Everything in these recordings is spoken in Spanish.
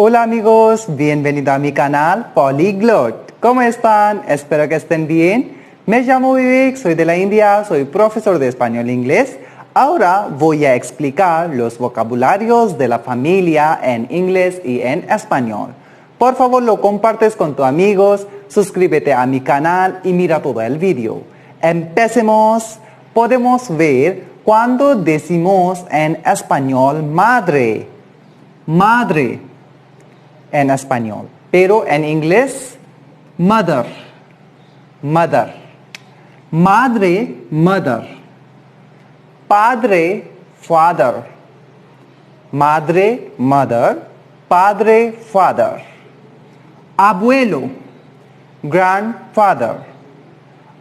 Hola amigos, bienvenido a mi canal Polyglot. ¿Cómo están? Espero que estén bien. Me llamo Vivek, soy de la India, soy profesor de español e inglés. Ahora voy a explicar los vocabularios de la familia en inglés y en español. Por favor, lo compartes con tus amigos, suscríbete a mi canal y mira todo el vídeo. Empecemos. Podemos ver cuando decimos en español madre. Madre en español, pero en inglés mother. Mother. Madre, mother. Padre, father. Madre, mother. Padre, father. Abuelo, grandfather.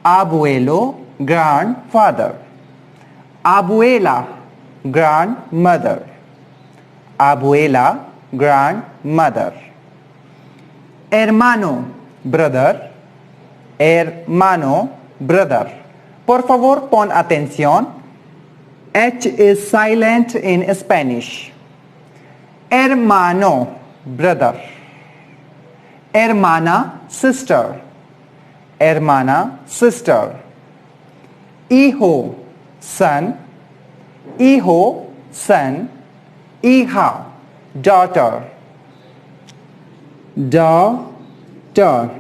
Abuelo, grandfather. Abuela, grandmother. Abuela, grandmother. Hermano, brother. Hermano, brother. Por favor, pon atención. H is silent in Spanish. Hermano, brother. Hermana, sister. Hermana, sister. Hijo, son. Hijo, son. Hija, daughter. Daughter.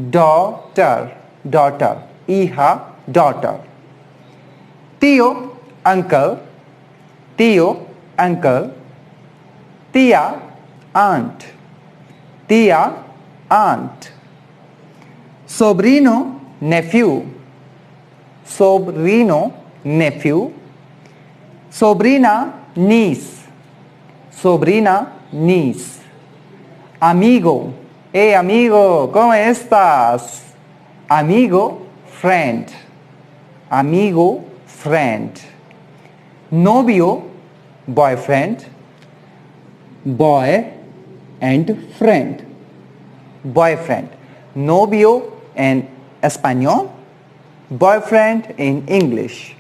Daughter. Daughter. Hija, daughter. Tío, uncle. Tío, uncle. Tía, aunt. Tía, aunt. Sobrino, nephew. Sobrino, nephew. Sobrina, niece. Sobrina, niece. Amigo. Hey amigo, ¿cómo estás? Amigo, friend. Amigo, friend. Novio, boyfriend. Boy and friend. Boyfriend. Novio en español. Boyfriend in English.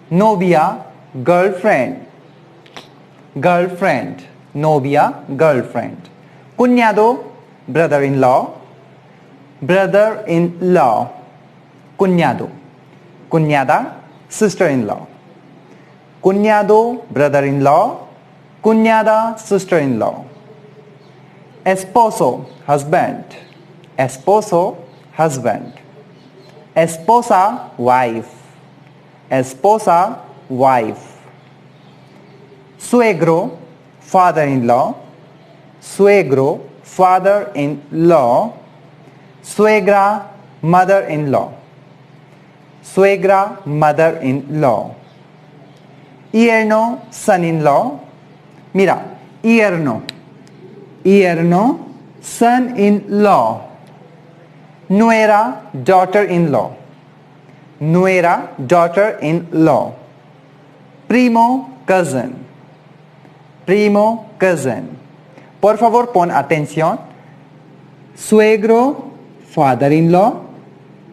Novia, girlfriend. Girlfriend. Novia, girlfriend. Cuñado, brother-in-law. Brother-in-law. Cuñado. Cuñada, sister-in-law. Cuñado, brother-in-law. Cuñada, sister-in-law. Esposo, husband. Esposo, husband. Esposa, wife. Esposa, wife. Suegro, father-in-law. Suegro, father-in-law. Suegra, mother-in-law. Suegra, mother-in-law. Yerno, son-in-law. Mira, yerno. Yerno, son-in-law. Nuera, daughter-in-law. Nuera, daughter-in-law. Primo, cousin. Primo, cousin. Por favor, pon atención. Suegro, father-in-law.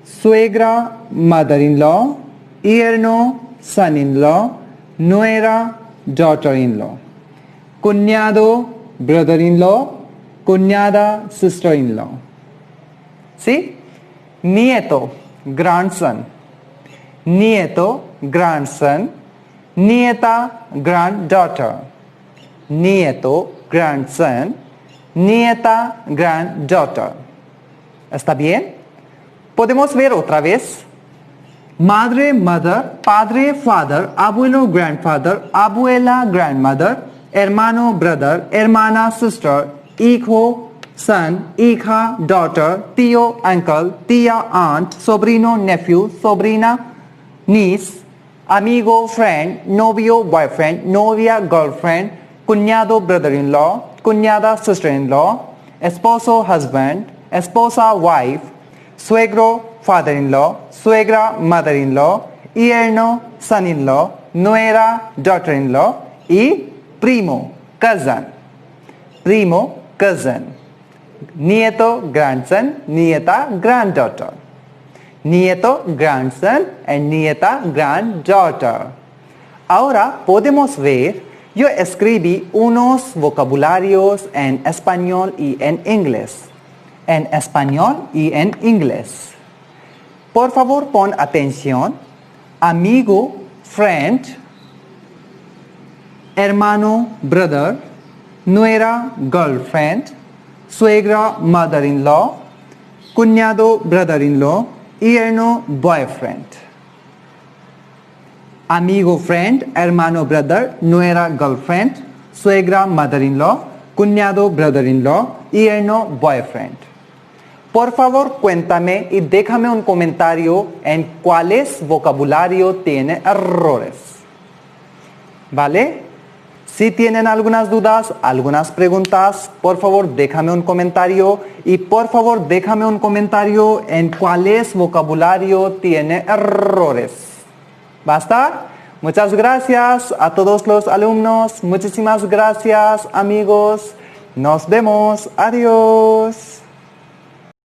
Suegra, mother-in-law. Yerno, son-in-law. Nuera, daughter-in-law. Cuñado, brother-in-law. Cuñada, sister-in-law. ¿Sí? Nieto, grandson. Nieto, grandson. Nieta, granddaughter. Nieto, grandson. Nieta, granddaughter. ¿Está bien? Podemos ver otra vez. Madre, mother. Padre, father. Abuelo, grandfather. Abuela, grandmother. Hermano, brother. Hermana, sister. Hijo, son. Hija, daughter. Tío, uncle. Tía, aunt. Sobrino, nephew. Sobrina, niece. Amigo, friend. Novio, boyfriend. Novia, girlfriend. Cuñado, brother-in-law. Cuñada, sister-in-law. Esposo, husband. Esposa, wife. Suegro, father-in-law. Suegra, mother-in-law. Yerno, son-in-law. Nuera, daughter-in-law. Y primo, cousin. Primo, cousin. Nieto, grandson. Nieta, granddaughter. Nieto, grandson and nieta, granddaughter. Ahora podemos ver Yo escribí unos vocabularios en español y en inglés. En español y en inglés. Por favor, pon atención. Amigo, friend. Hermano, brother. Nuera, girlfriend. Suegra, mother-in-law. Cuñado, brother-in-law. Yerno, boyfriend. Amigo, friend, hermano, brother, nuera, girlfriend, suegra, mother-in-law, cuñado, brother-in-law, yerno, boyfriend. Por favor, cuéntame y déjame un comentario en cuáles vocabulario tiene errores. ¿Vale? Si tienen algunas dudas, algunas preguntas, por favor, déjame un comentario y por favor, déjame un comentario en cuáles vocabulario tiene errores. ¿Basta? Muchas gracias a todos los alumnos. Muchísimas gracias, amigos. Nos vemos. Adiós.